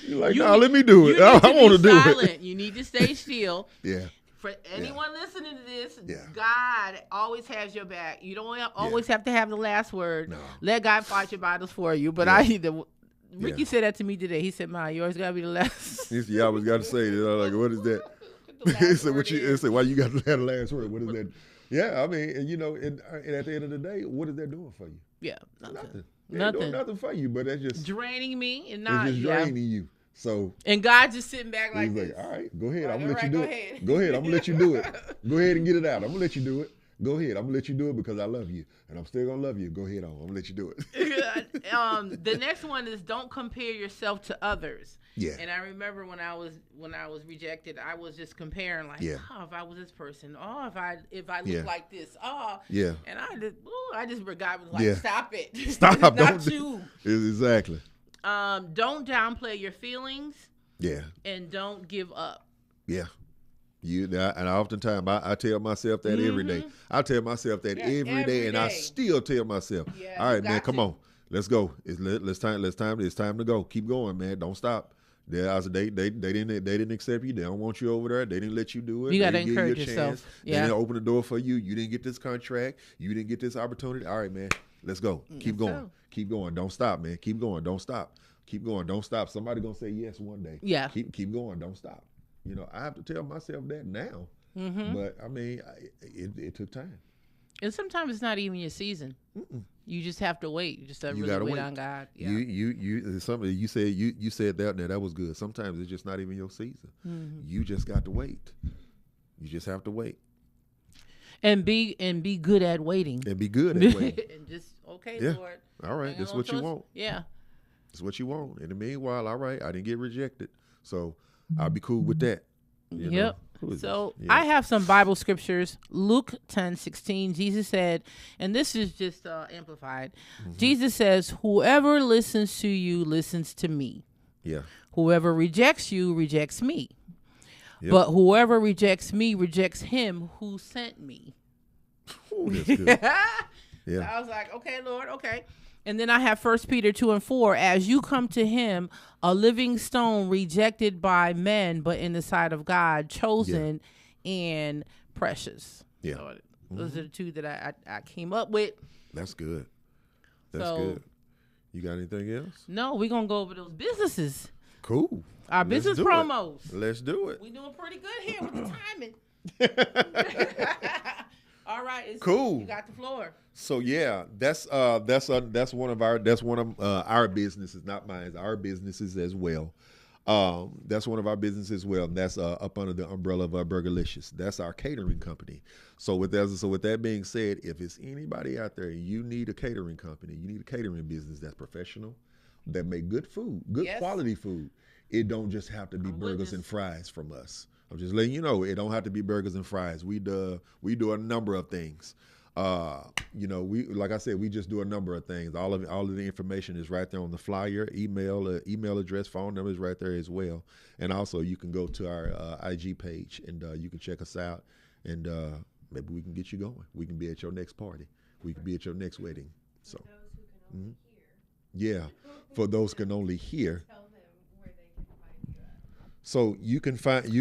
You're like, no, let me do it. I want to do it. You need to stay still. Yeah. For anyone listening to this, yeah. God always has your back. You don't always have to have the last word. No. Let God fight your battles for you. But Ricky said that to me today. He said, "Ma, you always gotta be the last." You always got to say it. Like, what is that? He said, why you got to have the last word? What is that? Yeah, I mean, and at the end of the day, what is that doing for you? Yeah, nothing. Nothing. Doing nothing for you, but that's just draining me and not it's just draining you. So and God just sitting back like he's this. Like, all right, go ahead. I'm gonna let you do it. Go ahead. I'm gonna let you do it. Go ahead and get it out. I'm gonna let you do it. Go ahead. I'm gonna let you do it because I love you, and I'm still gonna love you. Go ahead on. I'm gonna let you do it. The next one is don't compare yourself to others. Yeah. And I remember when I was rejected, I was just comparing like, oh, if I was this person, oh, if I look like this, oh, yeah. And I just God was like, stop it, stop, it's not you. Exactly. Don't downplay your feelings. Yeah. And don't give up. Yeah. And oftentimes I tell myself that every day. I tell myself that every day, and I still tell myself, all right, man, come on, let's go. It's time to go. Keep going, man. Don't stop. They didn't accept you. They don't want you over there. They didn't let you do it. You got to encourage yourself. They didn't open the door for you. You didn't get this contract. You didn't get this opportunity. All right, man, let's go. Keep going. Keep going. Don't stop, man. Keep going. Don't stop. Keep going. Don't stop. Somebody gonna say yes one day. Yeah. Keep going. Don't stop. I have to tell myself that now. But I mean, it took time. And sometimes it's not even your season. You just have to wait. You just have to really wait on God. Yeah. You said that. Now that was good. Sometimes it's just not even your season. You just got to wait. You just have to wait. And be good at waiting. And be good at waiting. And just Lord. All right, that's what you want. Yeah. That's what you want. In the meanwhile, all right, I didn't get rejected, so I'll be cool with that. Yep. So I have some Bible scriptures. Luke 10:16. Jesus said, and this is just amplified. Jesus says, "Whoever listens to you listens to me. Yeah. Whoever rejects you rejects me. Yep. But whoever rejects me rejects him who sent me." Ooh, that's good. So I was like, okay, Lord, okay. And then I have 1 Peter 2:4. As you come to him, a living stone rejected by men, but in the sight of God, chosen and precious. Yeah. So those are the two that I came up with. That's good. That's good. You got anything else? No, we're going to go over those businesses. Cool. Our business promos. Let's do it. We're doing pretty good here with the timing. All right, cool. You got the floor. So that's one of our businesses, not mine. Our businesses as well. That's one of our businesses as well. And that's up under the umbrella of Burgerlicious. That's our catering company. So with that being said, if it's anybody out there, you need a catering company, you need a catering business that's professional, that make good food, good quality food. It don't just have to be burgers and fries from us. I'm just letting you know, it don't have to be burgers and fries. We do a number of things. You know, we, like I said, we just do a number of things. All of the information is right there on the flyer. Email address, phone number is right there as well. And also, you can go to our IG page and you can check us out. And maybe we can get you going. We can be at your next party. We can be at your next wedding. So, yeah, for those who can only hear. Tell them where they can find you at. So you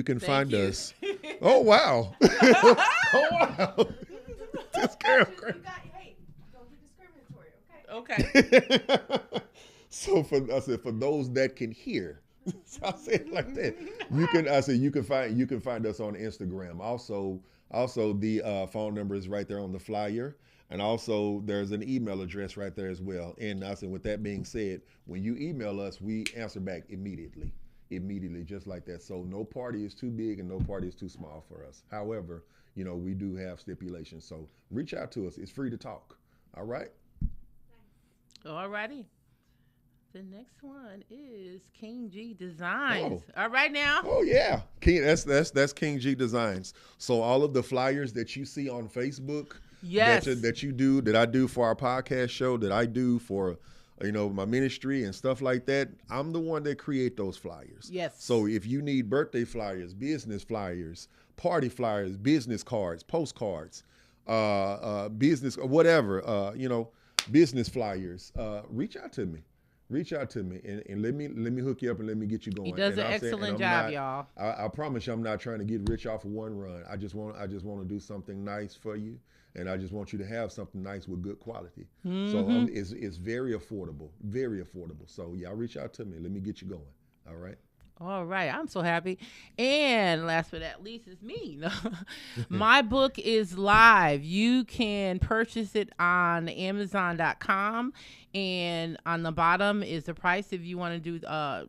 can find you. us. Oh wow! Oh wow! This girl. Hey, don't be discriminatory, okay? Okay. So for those that can hear, so I said it like that. You can find us on Instagram. Also the phone number is right there on the flyer. And also, there's an email address right there as well. And I said, with that being said, when you email us, we answer back immediately, just like that. So no party is too big and no party is too small for us. However, you know, we do have stipulations. So reach out to us. It's free to talk. All right? All righty. The next one is King G Designs. All right now. Oh yeah, King. That's King G Designs. So all of the flyers that you see on Facebook. Yes. That I do for our podcast show, that I do for, you know, my ministry and stuff like that. I'm the one that create those flyers. Yes. So if you need birthday flyers, business flyers, party flyers, business cards, postcards, business, whatever, you know, business flyers, reach out to me. Reach out to me and let me hook you up and let me get you going. He does an excellent job, y'all. I promise you, I'm not trying to get rich off of one run. I just want to do something nice for you, and I just want you to have something nice with good quality. Mm-hmm. So it's very affordable, very affordable. So y'all reach out to me. Let me get you going. All right. All right, I'm so happy. And last but not least is me. My book is live. You can purchase it on Amazon.com, and on the bottom is the price. If you want to do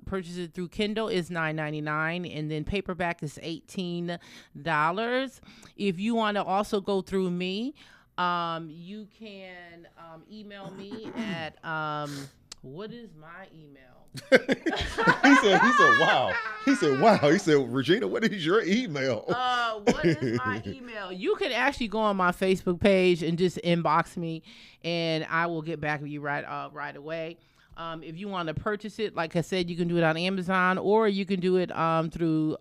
purchase it through Kindle, is $9.99, and then paperback is $18. If you want to also go through me, you can email me at what is my email? He said, wow. He said, Regina, what is your email? What is my email? You can actually go on my Facebook page and just inbox me, and I will get back with you right away. If you want to purchase it, like I said, you can do it on Amazon, or you can do it through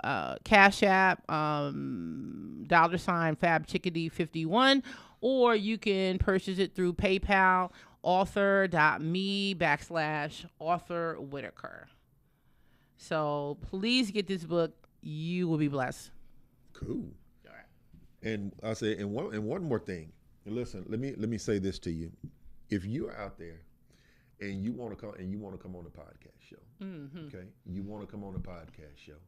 Cash App, $FabChickadee51, or you can purchase it through PayPal, author.me/Author Whitaker. So please get this book. You will be blessed. Cool. All right. And I say, and one more thing. And listen, let me say this to you. If you're out there and you want to come on the podcast show, Mm-hmm. okay? You want to come on the podcast show,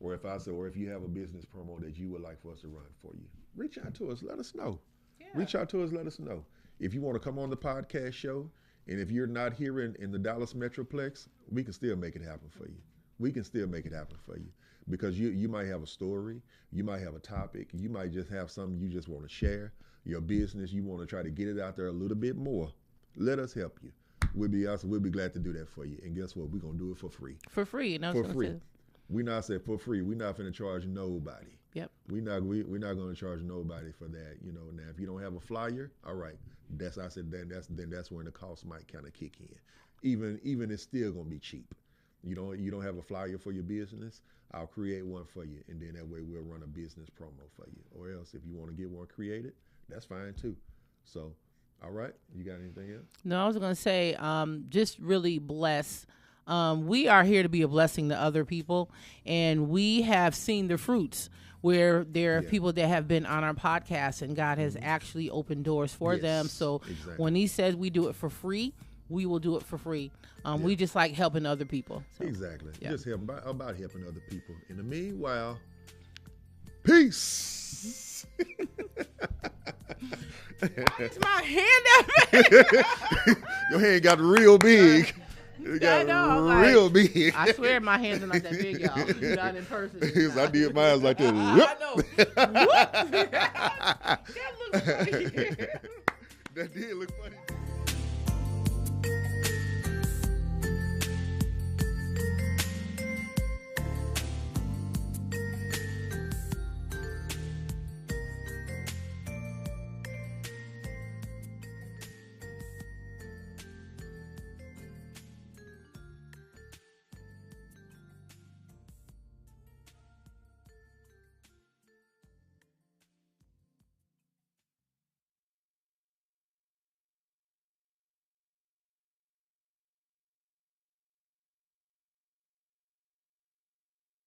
or if you have a business promo that you would like for us to run for you, reach out to us. Let us know. Yeah. Reach out to us. Let us know. If you want to come on the podcast show, and if you're not here in the Dallas Metroplex, we can still make it happen for you. We can still make it happen for you, because you might have a story, you might have a topic, you might just have something you just want to share, your business, you want to try to get it out there a little bit more. Let us help you. We'll be glad to do that for you. And guess what? We're gonna do it for free. For free. No, for free. We not say for free. We're not finna charge nobody. Yep. We're not going to charge nobody for that. You know, now if you don't have a flyer, all right. That's when the cost might kind of kick in. Even it's still going to be cheap. You don't have a flyer for your business, I'll create one for you, and then that way we'll run a business promo for you. Or else if you want to get one created, that's fine too. So, all right, you got anything else? No, I was going to say just really bless. We are here to be a blessing to other people, and we have seen the fruits where there are people that have been on our podcast, and God has actually opened doors for them. So when he says we do it for free, we will do it for free. We just like helping other people. So, exactly. Just about helping other people. In the meanwhile, peace. Why is my hand that big? Your hand got real big. It got real big. I swear my hands are not that big, y'all. Not in person. I did mine like that. I know. That looks funny. That did look funny.